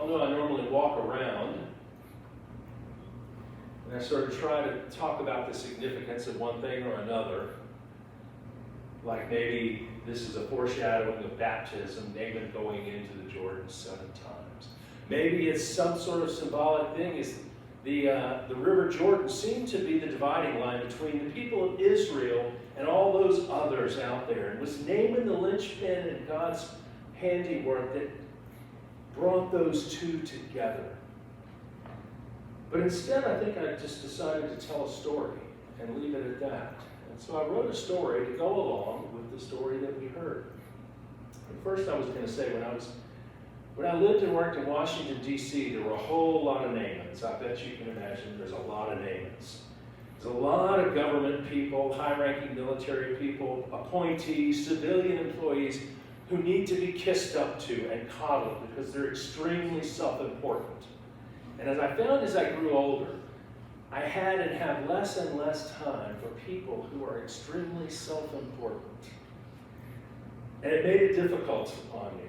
know, I normally walk around and I sort of try to talk about the significance of one thing or another. Like maybe this is a foreshadowing of baptism, Naaman going into the Jordan 7 times. Maybe it's some sort of symbolic thing. Is the River Jordan seemed to be the dividing line between the people of Israel and all those others out there. It was Naaman the linchpin and God's handiwork that brought those two together. But instead, I think I just decided to tell a story and leave it at that. And so I wrote a story to go along with the story that we heard. And first I was going to say, when I lived and worked in Washington, D.C., there were a whole lot of Naamans. I bet you can imagine there's a lot of Naamans. There's a lot of government people, high-ranking military people, appointees, civilian employees who need to be kissed up to and coddled because they're extremely self-important. And as I found as I grew older, I had and have less and less time for people who are extremely self-important. And it made it difficult on me.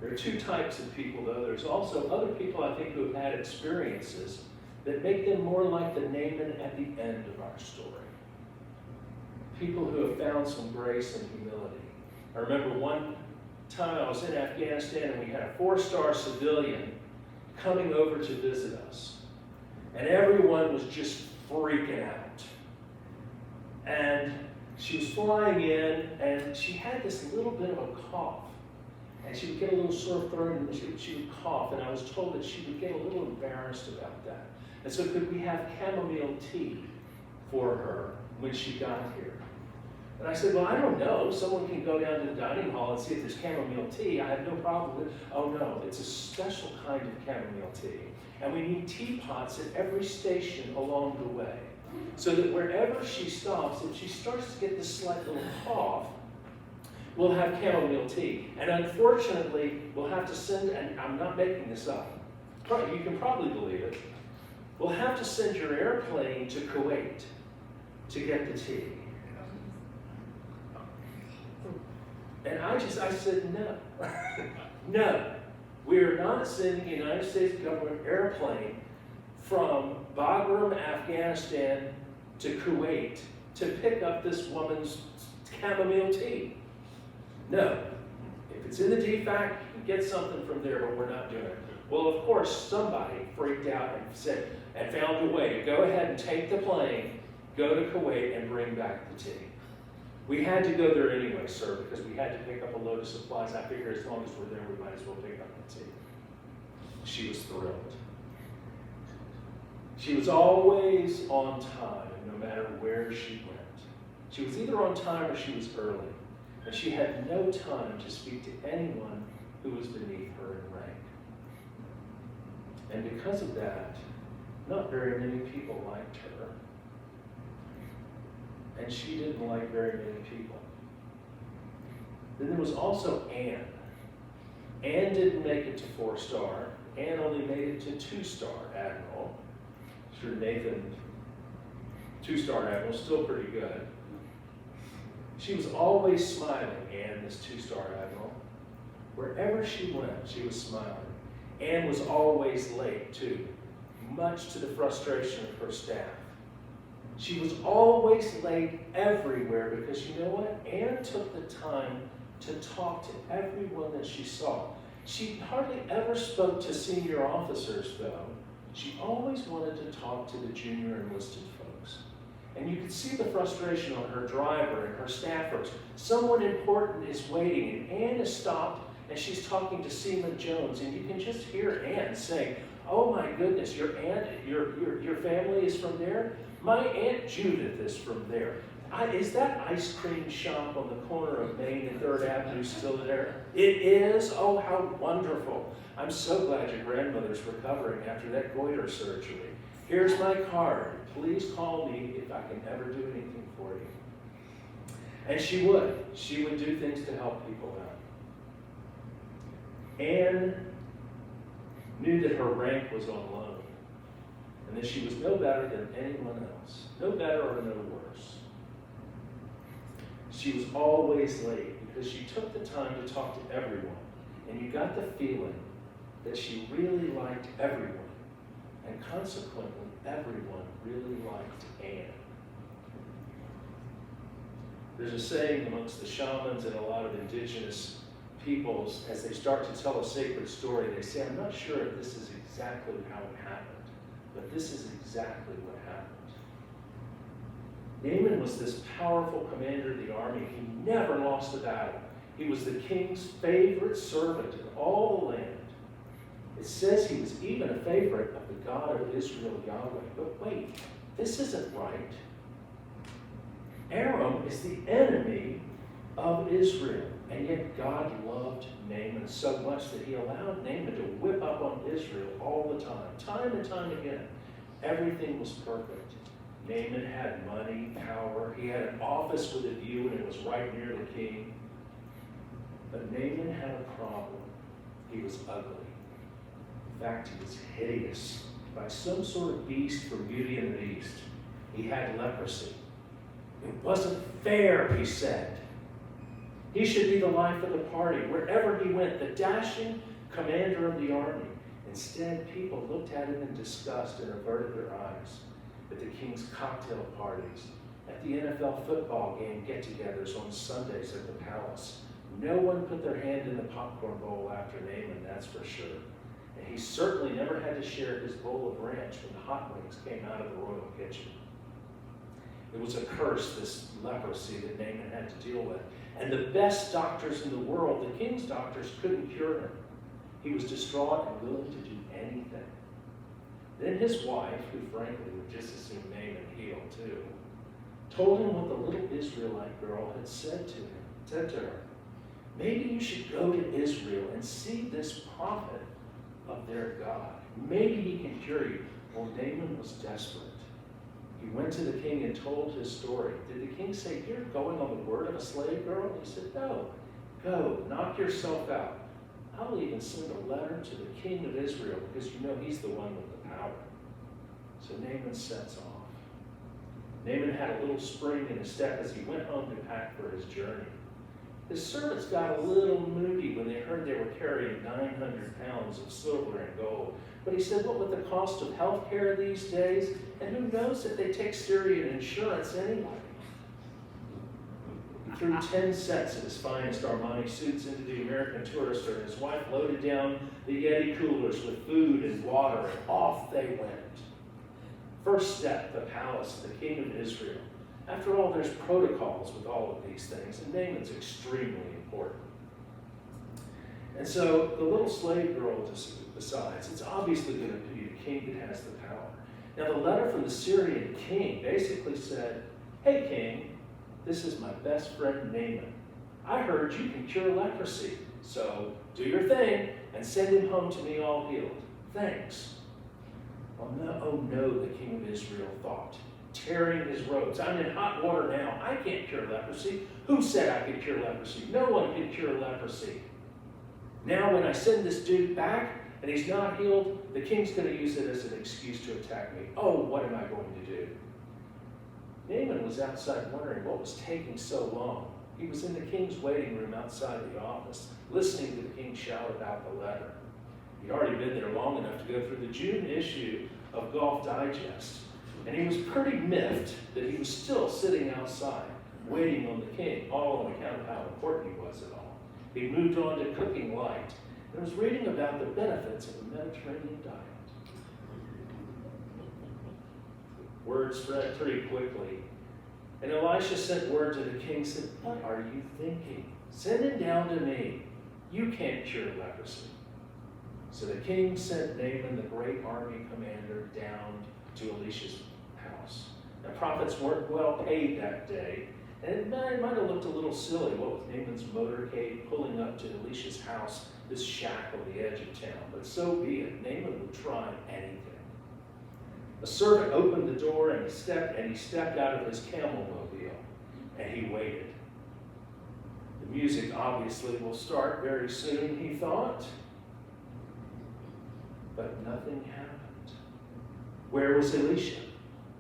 There are two types of people, though. There's also other people, I think, who have had experiences that make them more like the Naaman at the end of our story. People who have found some grace and humility. I remember one time I was in Afghanistan and we had a 4-star civilian coming over to visit us. And everyone was just freaking out. And she was flying in and she had this little bit of a cough. And she would get a little sore throat and she would cough. And I was told that she would get a little embarrassed about that. And so could we have chamomile tea for her when she got here? And I said, well, I don't know. Someone can go down to the dining hall and see if there's chamomile tea. I have no problem with it. Oh, no, it's a special kind of chamomile tea. And we need teapots at every station along the way. So that wherever she stops, if she starts to get this slight little cough, we'll have chamomile tea. And unfortunately, we'll have to send, and I'm not making this up, you can probably believe it, we'll have to send your airplane to Kuwait to get the tea. And I said, no. No. We are not sending a United States government airplane from Bagram, Afghanistan to Kuwait to pick up this woman's chamomile tea. No. If it's in the DFAC, you can get something from there, but we're not doing it. Well, of course, somebody freaked out and said, and found a way to go ahead and take the plane, go to Kuwait, and bring back the tea. We had to go there anyway, sir, because we had to pick up a load of supplies. I figured as long as we're there, we might as well pick up the tea. She was thrilled. She was always on time, no matter where she went. She was either on time or she was early. And she had no time to speak to anyone who was beneath her in rank. And because of that, not very many people liked her. And she didn't like very many people. Then there was also Anne. Anne didn't make it to 4-star. Anne only made it to 2-star admiral. Sir Nathan, 2-star admiral, still pretty good. She was always smiling, Anne, this 2-star admiral. Wherever she went, she was smiling. Anne was always late, too, much to the frustration of her staff. She was always late everywhere because you know what? Anne took the time to talk to everyone that she saw. She hardly ever spoke to senior officers, though. She always wanted to talk to the junior enlisted folks. And you could see the frustration on her driver and her staffers. Someone important is waiting, and Anne is stopped, and she's talking to Seaman Jones, and you can just hear Anne saying, oh my goodness, your aunt, your family is from there? My Aunt Judith is from there. Is that ice cream shop on the corner of Main and 3rd Avenue still there? It is? Oh, how wonderful. I'm so glad your grandmother's recovering after that goiter surgery. Here's my card. Please call me if I can ever do anything for you. And she would. She would do things to help people out. Anne knew that her rank was on loan. And that she was no better than anyone else. No better or no worse. She was always late because she took the time to talk to everyone. And you got the feeling that she really liked everyone, and consequently, everyone really liked Anne. There's a saying amongst the shamans and a lot of indigenous peoples, as they start to tell a sacred story, they say, I'm not sure if this is exactly how it happened, but this is exactly what happened. Naaman was this powerful commander of the army. He never lost a battle. He was the king's favorite servant in all the land. It says he was even a favorite of the God of Israel, Yahweh. But wait, this isn't right. Aram is the enemy of Israel. And yet God loved Naaman so much that he allowed Naaman to whip up on Israel all the time and time again. Everything was perfect. Naaman had money, power. He had an office with a view, and it was right near the king. But Naaman had a problem. He was ugly. In fact, he was hideous. By some sort of beast from Beauty and the Beast. He had leprosy. It wasn't fair, he said. He should be the life of the party. Wherever he went, the dashing commander of the army. Instead, people looked at him in disgust and averted their eyes. At the king's cocktail parties, at the NFL football game get-togethers on Sundays at the palace. No one put their hand in the popcorn bowl after Naaman, that's for sure. And he certainly never had to share his bowl of ranch when the hot wings came out of the royal kitchen. It was a curse, this leprosy that Naaman had to deal with. And the best doctors in the world, the king's doctors, couldn't cure him. He was distraught and willing to do anything. Then his wife, who frankly would just as soon Naaman heal too, told him what the little Israelite girl had said to her. Maybe you should go to Israel and see this prophet of their God. Maybe he can cure you. Well, Naaman was desperate. He went to the king and told his story. Did the king say, you're going on the word of a slave girl? He said, no. Go, knock yourself out. I'll even send a letter to the king of Israel because you know he's the one with the power. So Naaman sets off. Naaman had a little spring in his step as he went home to pack for his journey. His servants got a little moody when they heard they were carrying 900 pounds of silver and gold. But he said, what with the cost of health care these days? And who knows if they take Syrian insurance anyway? He threw 10 sets of his finest Armani suits into the American tourister, and his wife loaded down the Yeti coolers with food and water, and off they went. First step, the palace of the king of Israel. After all, there's protocols with all of these things, and Naaman's extremely important. And so the little slave girl decides it's obviously going to be the king that has the power. Now the letter from the Syrian king basically said, hey king, this is my best friend Naaman. I heard you can cure leprosy, so do your thing and send him home to me all healed. Thanks. Well, no, oh no, the king of Israel thought, tearing his robes. I'm in hot water now. I can't cure leprosy. Who said I could cure leprosy? No one can cure leprosy. Now when I send this dude back and he's not healed, the king's going to use it as an excuse to attack me. Oh, what am I going to do? Naaman was outside wondering what was taking so long. He was in the king's waiting room outside the office, listening to the king shout about the letter. He'd already been there long enough to go through the June issue of Golf Digest. And he was pretty miffed that he was still sitting outside, waiting on the king, all on account of how important he was at all. He moved on to cooking light and was reading about the benefits of a Mediterranean diet. Word spread pretty quickly. And Elisha sent word to the king, said, what are you thinking? Send him down to me. You can't cure leprosy. So the king sent Naaman, the great army commander, down to Elisha's house. Now, prophets weren't well paid that day, and it might have looked a little silly, what with Naaman's motorcade pulling up to Elisha's house, this shack on the edge of town. But so be it. Naaman would try anything. A servant opened the door, and he stepped out of his camel mobile, and he waited. The music obviously will start very soon, he thought. But nothing happened. Where was Elisha?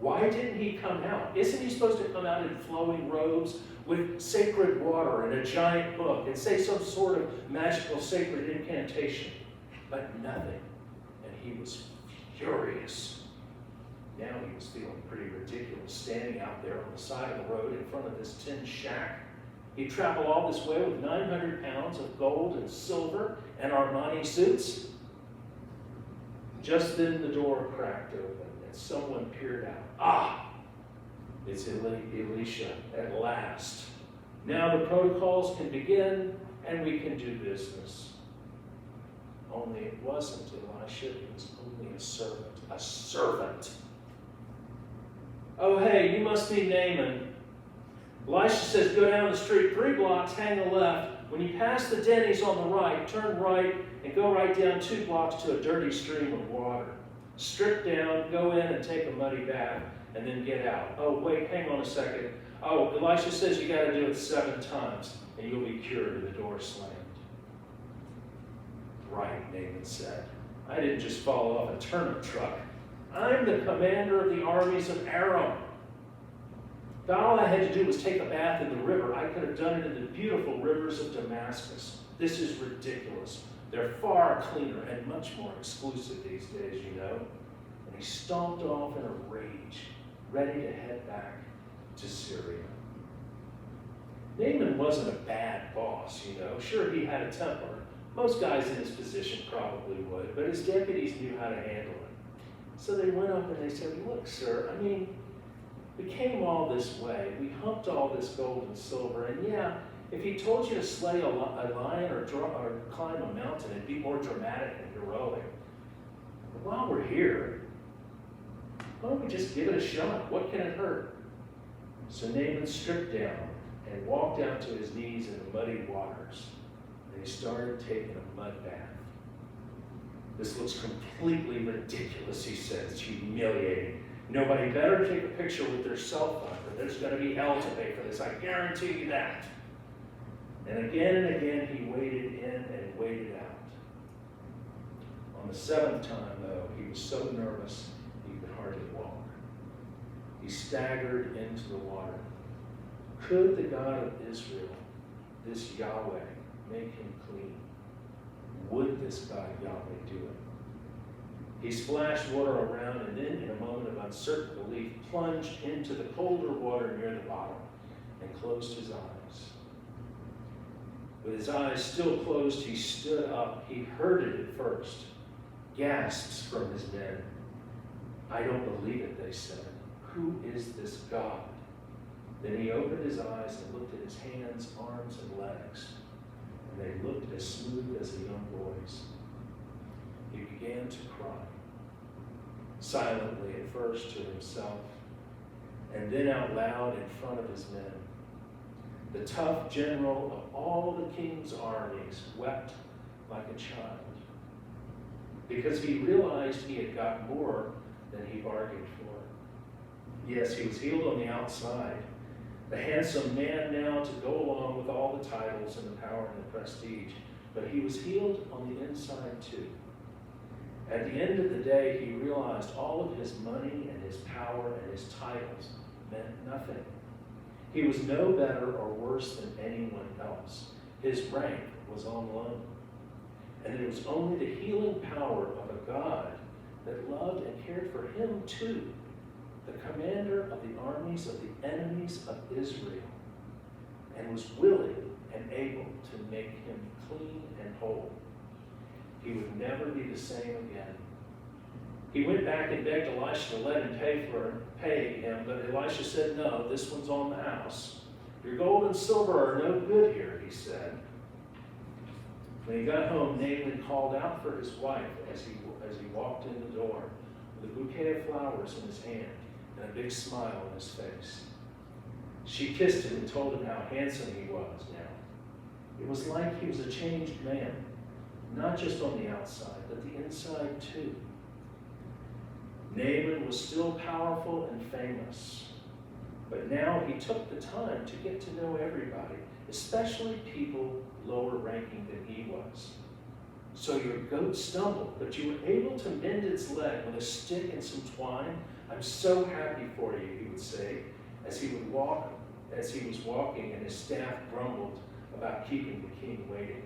Why didn't he come out? Isn't he supposed to come out in flowing robes with sacred water and a giant book and say some sort of magical sacred incantation? but nothing. And he was furious. Now he was feeling pretty ridiculous, standing out there on the side of the road in front of this tin shack. He traveled all this way with 900 pounds of gold and silver and Armani suits. Just then the door cracked open and someone peered out. Ah, it's Elisha at last. Now the protocols can begin and we can do business. Only it wasn't Elisha, it was only a servant. A servant. Oh, hey, you must be Naaman. Elisha says, go down the street 3 blocks, hang a left. When you pass the Denny's on the right, turn right and go right down 2 blocks to a dirty stream of water. Strip down, go in and take a muddy bath, and then get out. Oh, wait, hang on a second. Oh, Elisha says you got to do it 7 times, and you'll be cured, and the door slammed. Right, Naaman said. I didn't just fall off a turnip truck. I'm the commander of the armies of Aram. But all I had to do was take a bath in the river. I could have done it in the beautiful rivers of Damascus. This is ridiculous. They're far cleaner and much more exclusive these days, you know. And he stomped off in a rage, ready to head back to Syria. Naaman wasn't a bad boss, you know. Sure, he had a temper. Most guys in his position probably would, but his deputies knew how to handle it. So they went up and they said, look, sir, I mean, we came all this way. We humped all this gold and silver. And yeah, if he told you to slay a lion or climb a mountain, it'd be more dramatic and heroic. But while we're here, why don't we just give it a shot? What can it hurt? So Naaman stripped down and walked down to his knees in the muddy waters. And he started taking a mud bath. This looks completely ridiculous, he said. It's humiliating. Nobody better take a picture with their cell phone, or there's going to be hell to pay for this. I guarantee you that. And again, he waded in and waded out. On the 7th time, though, he was so nervous he could hardly walk. He staggered into the water. Could the God of Israel, this Yahweh, make him clean? Would this God Yahweh do it? He splashed water around and then, in a moment of uncertain belief, plunged into the colder water near the bottom and closed his eyes. With his eyes still closed, he stood up. He heard it at first. Gasps from his men. I don't believe it, they said. Who is this God? Then he opened his eyes and looked at his hands, arms, and legs. And they looked as smooth as a young boy's. He began to cry, silently at first to himself, and then out loud in front of his men. The tough general of all the king's armies wept like a child, because he realized he had got more than he bargained for. Yes, he was healed on the outside, the handsome man now to go along with all the titles and the power and the prestige, but he was healed on the inside too. At the end of the day, he realized all of his money and his power and his titles meant nothing. He was no better or worse than anyone else. His rank was on loan. And it was only the healing power of a God that loved and cared for him too, the commander of the armies of the enemies of Israel, and was willing and able to make him clean and whole. He would never be the same again. He went back and begged Elisha to let him pay him, but Elisha said, no, this one's on the house. Your gold and silver are no good here, he said. When he got home, Naaman called out for his wife as he walked in the door with a bouquet of flowers in his hand and a big smile on his face. She kissed him and told him how handsome he was now. It was like he was a changed man. Not just on the outside, but the inside too. Naaman was still powerful and famous, but now he took the time to get to know everybody, especially people lower ranking than he was. So your goat stumbled, but you were able to mend its leg with a stick and some twine. I'm so happy for you, he would say, as he was walking and his staff grumbled about keeping the king waiting.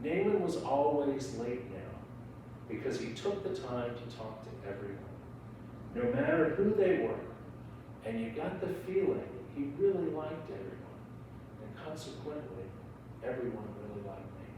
Naaman was always late now because he took the time to talk to everyone, no matter who they were. And you got the feeling he really liked everyone. And consequently, everyone really liked Naaman.